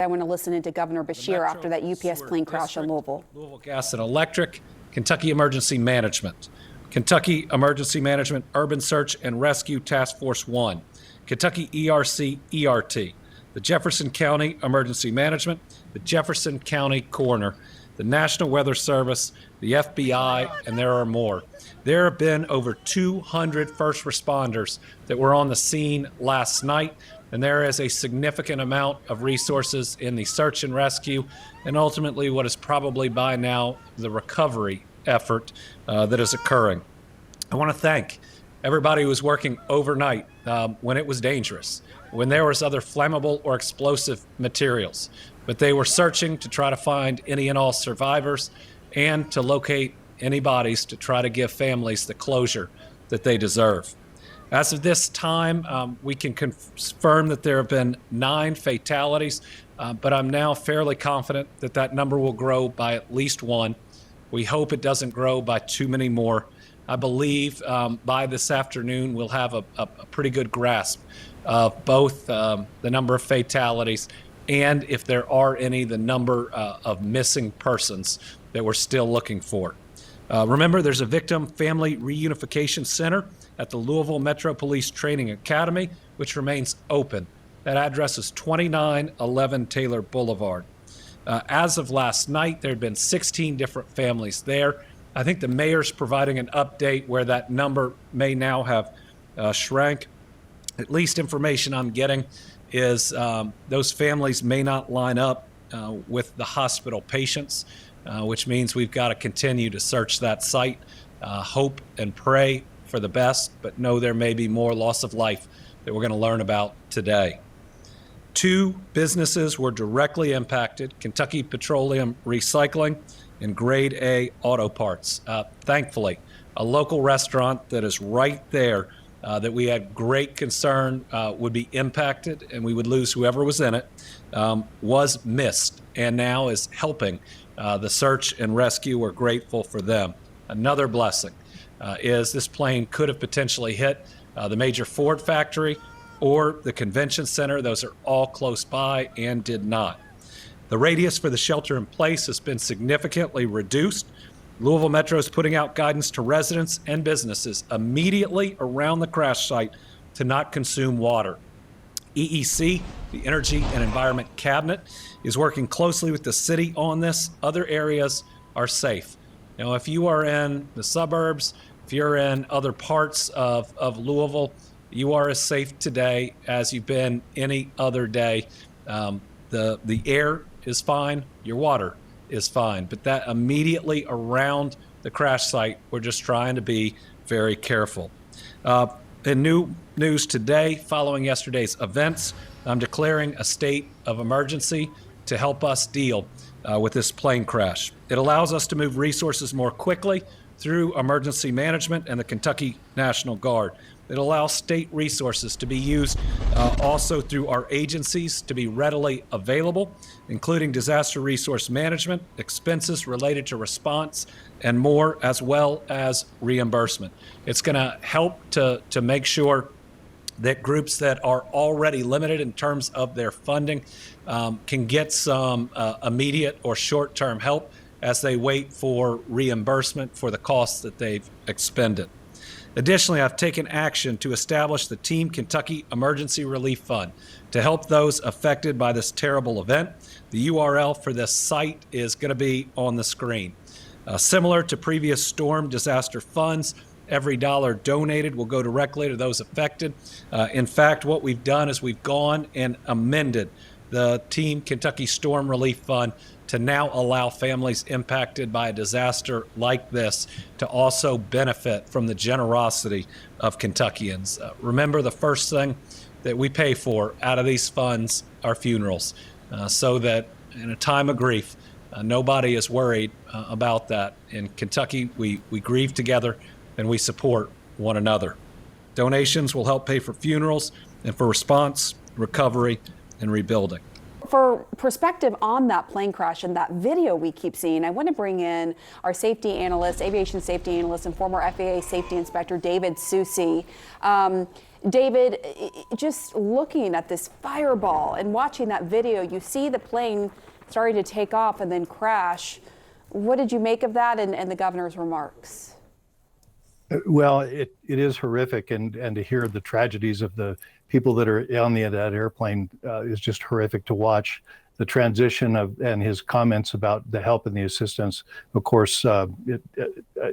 I want to listen into Governor Beshear after that UPS plane crash in Louisville. Louisville Gas and Electric, Kentucky Emergency Management, Kentucky Emergency Management Urban Search and Rescue Task Force 1, Kentucky ERC-ERT, the Jefferson County Emergency Management, the Jefferson County Coroner, the National Weather Service, the FBI, and there are more. There have been over 200 first responders that were on the scene last night, and there is a significant amount of resources in the search and rescue, and ultimately what is probably by now the recovery effort that is occurring. I want to thank everybody who was working overnight when it was dangerous, when there was other flammable or explosive materials, but they were searching to try to find any and all survivors and to locate any bodies to try to give families the closure that they deserve. As of this time, we can confirm that there have been 9 fatalities, but I'm now fairly confident that that number will grow by at least 1. We hope it doesn't grow by too many more. I believe by this afternoon we'll have a pretty good grasp of both the number of fatalities and, if there are any, the number of missing persons that we're still looking for. Remember, there's a Victim Family Reunification Center at the Louisville Metro Police Training Academy, which remains open. That address is 2911 Taylor Boulevard. As of last night, there had been 16 different families there. I think the mayor's providing an update where that number may now have shrank. At least information I'm getting is those families may not line up with the hospital patients, which means we've got to continue to search that site, hope and pray for the best, but know there may be more loss of life that we're going to learn about today. 2 businesses were directly impacted: Kentucky Petroleum Recycling and Grade A Auto Parts. Thankfully, a local restaurant that is right there that we had great concern would be impacted and we would lose whoever was in it, was missed and now is helping the search and rescue. We're grateful for them. Another blessing is this plane could have potentially hit the major Ford factory or the convention center. Those are all close by and did not. The radius for the shelter in place has been significantly reduced. Louisville Metro is putting out guidance to residents and businesses immediately around the crash site to not consume water. EEC, the Energy and Environment Cabinet, is working closely with the city on this. Other areas are safe. Now, if you are in the suburbs, if you're in other parts of Louisville, you are as safe today as you've been any other day. The air is fine, your water is fine, but that immediately around the crash site, we're just trying to be very careful. In new news today, following yesterday's events, I'm declaring a state of emergency to help us deal with this plane crash. It allows us to move resources more quickly through emergency management and the Kentucky National Guard. It allows state resources to be used also through our agencies to be readily available, including disaster resource management, expenses related to response, and more, as well as reimbursement. It's going to help to make sure that groups that are already limited in terms of their funding can get some immediate or short-term help as they wait for reimbursement for the costs that they've expended. Additionally, I've taken action to establish the Team Kentucky Emergency Relief Fund to help those affected by this terrible event. The URL for this site is going to be on the screen. Similar to previous storm disaster funds, every dollar donated will go directly to those affected. In fact, what we've done is we've gone and amended the Team Kentucky Storm Relief Fund to now allow families impacted by a disaster like this to also benefit from the generosity of Kentuckians. Remember, the first thing that we pay for out of these funds are funerals, so that in a time of grief, nobody is worried about that. In Kentucky, we grieve together and we support one another. Donations will help pay for funerals and for response, recovery, and rebuilding. for perspective on that plane crash and that video we keep seeing, I want to bring in our safety analyst, aviation safety analyst, and former FAA safety inspector, David Susi. David, just looking at this fireball and watching that video, you see the plane starting to take off and then crash. What did you make of that and the governor's remarks? Well, it is horrific, and to hear the tragedies of the people that are on that airplane is just horrific to watch. The transition and his comments about the help and the assistance, of course, it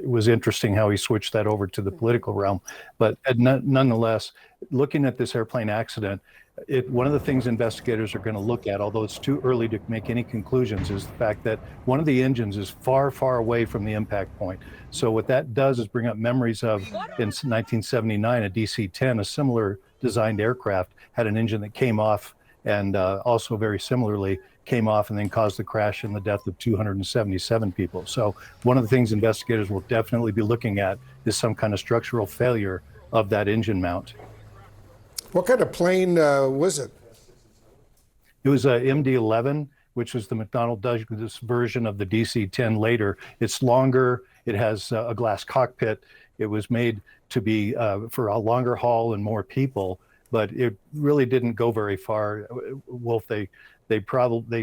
was interesting how he switched that over to the political realm. But nonetheless, looking at this airplane accident, one of the things investigators are going to look at, although it's too early to make any conclusions, is the fact that one of the engines is far, far away from the impact point. So what that does is bring up memories of, in 1979, a DC-10, a similar designed aircraft, had an engine that came off and also very similarly came off and then caused the crash and the death of 277 people. So one of the things investigators will definitely be looking at is some kind of structural failure of that engine mount. What kind of plane was it? It was a MD-11, which was the McDonnell Douglas version of the DC-10 later. It's longer. It has a glass cockpit. It was made to be for a longer haul and more people, but it really didn't go very far. Wolf, they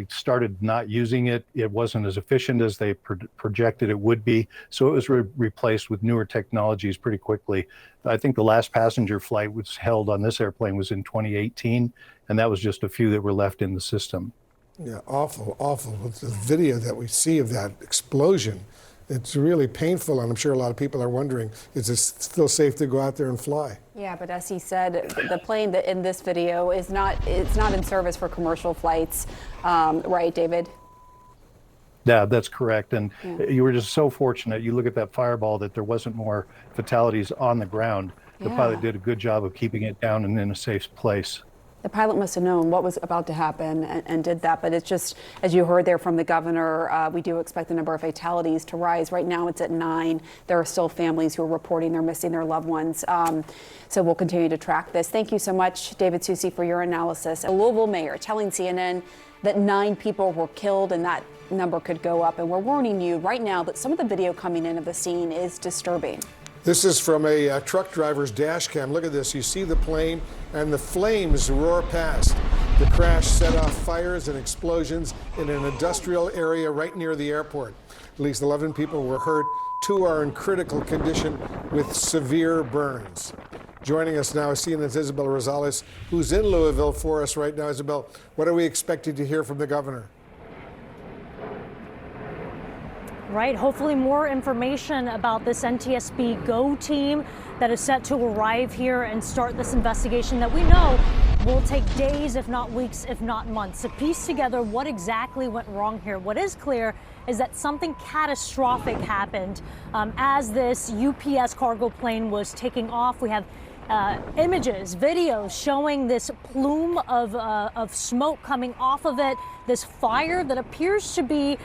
started not using it. It wasn't as efficient as they projected it would be. So it was replaced with newer technologies pretty quickly. I think the last passenger flight was held on this airplane was in 2018, and that was just a few that were left in the system. Yeah, awful, awful. With the video that we see of that explosion, it's really painful, and I'm sure a lot of people are wondering, is it still safe to go out there and fly? Yeah, but as he said, the plane that in this video it's not in service for commercial flights, right, David? Yeah, that's correct. And you were just so fortunate. You look at that fireball that there wasn't more fatalities on the ground. The pilot did a good job of keeping it down and in a safe place. The pilot must have known what was about to happen and did that. But it's just, as you heard there from the governor, we do expect the number of fatalities to rise. Right now it's at 9. There are still families who are reporting they're missing their loved ones. So we'll continue to track this. Thank you so much, David Susi, for your analysis. A Louisville mayor telling CNN that 9 people were killed and that number could go up. And we're warning you right now that some of the video coming in of the scene is disturbing. This is from a truck driver's dash cam. Look at this. You see the plane and the flames roar past. The crash set off fires and explosions in an industrial area right near the airport. At least 11 people were hurt. 2 are in critical condition with severe burns. Joining us now is CNN's Isabel Rosales, who's in Louisville for us right now. Isabel, what are we expecting to hear from the governor? Right, hopefully more information about this NTSB GO team that is set to arrive here and start this investigation that we know will take days, if not weeks, if not months, to piece together what exactly went wrong here. What is clear is that something catastrophic happened as this UPS cargo plane was taking off. We have images, videos showing this plume of smoke coming off of it, this fire that appears to be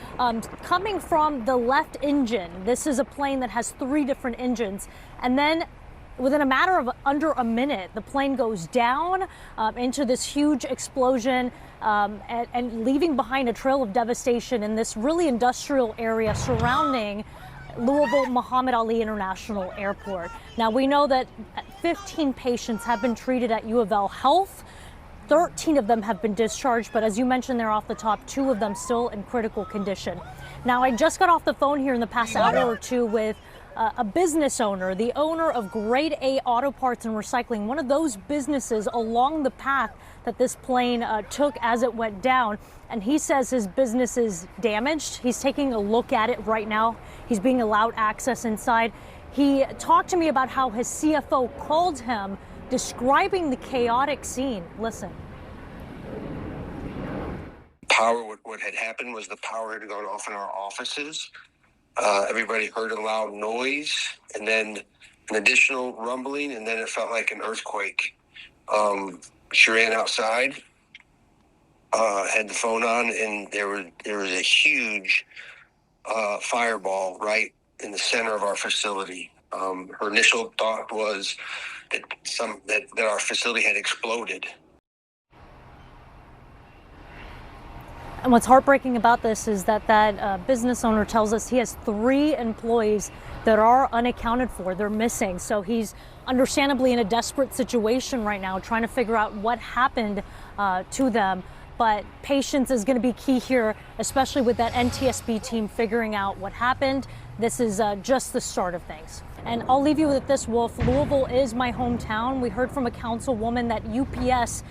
coming from the left engine. This is a plane that has 3 different engines. And then within a matter of under a minute, the plane goes down into this huge explosion and leaving behind a trail of devastation in this really industrial area surrounding Louisville Muhammad Ali International Airport. Now, we know that 15 patients have been treated at U of L Health. 13 of them have been discharged, but as you mentioned there off the top, 2 of them still in critical condition. Now, I just got off the phone here in the past hour or 2 with a business owner, the owner of Grade A Auto Parts and Recycling, one of those businesses along the path that this plane took as it went down. And he says his business is damaged. He's taking a look at it right now. He's being allowed access inside. He talked to me about how his CFO called him, describing the chaotic scene. Listen. What had happened was the power had gone off in our offices. Everybody heard a loud noise and then an additional rumbling, and then it felt like an earthquake. She ran outside, had the phone on, and there was a huge fireball right in the center of our facility. Her initial thought was that our facility had exploded. And what's heartbreaking about this is that business owner tells us he has 3 employees that are unaccounted for. They're missing. So he's understandably in a desperate situation right now, trying to figure out what happened to them. But patience is going to be key here, especially with that NTSB team figuring out what happened. This is just the start of things. And I'll leave you with this, Wolf. Louisville is my hometown. We heard from a councilwoman that UPS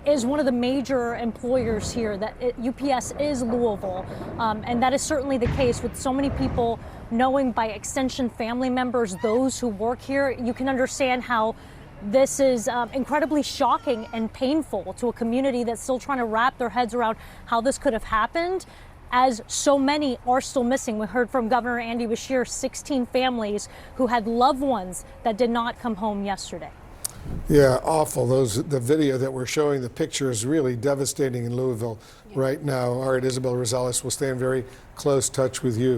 is one of the major employers here, that UPS is Louisville. And that is certainly the case with so many people knowing by extension family members, those who work here. You can understand how this is incredibly shocking and painful to a community that's still trying to wrap their heads around how this could have happened, as so many are still missing. We heard from Governor Andy Beshear, 16 families who had loved ones that did not come home yesterday. Yeah, awful. The video that we're showing, the picture is really devastating in Louisville right now. All right, Isabel Rosales will stay in very close touch with you.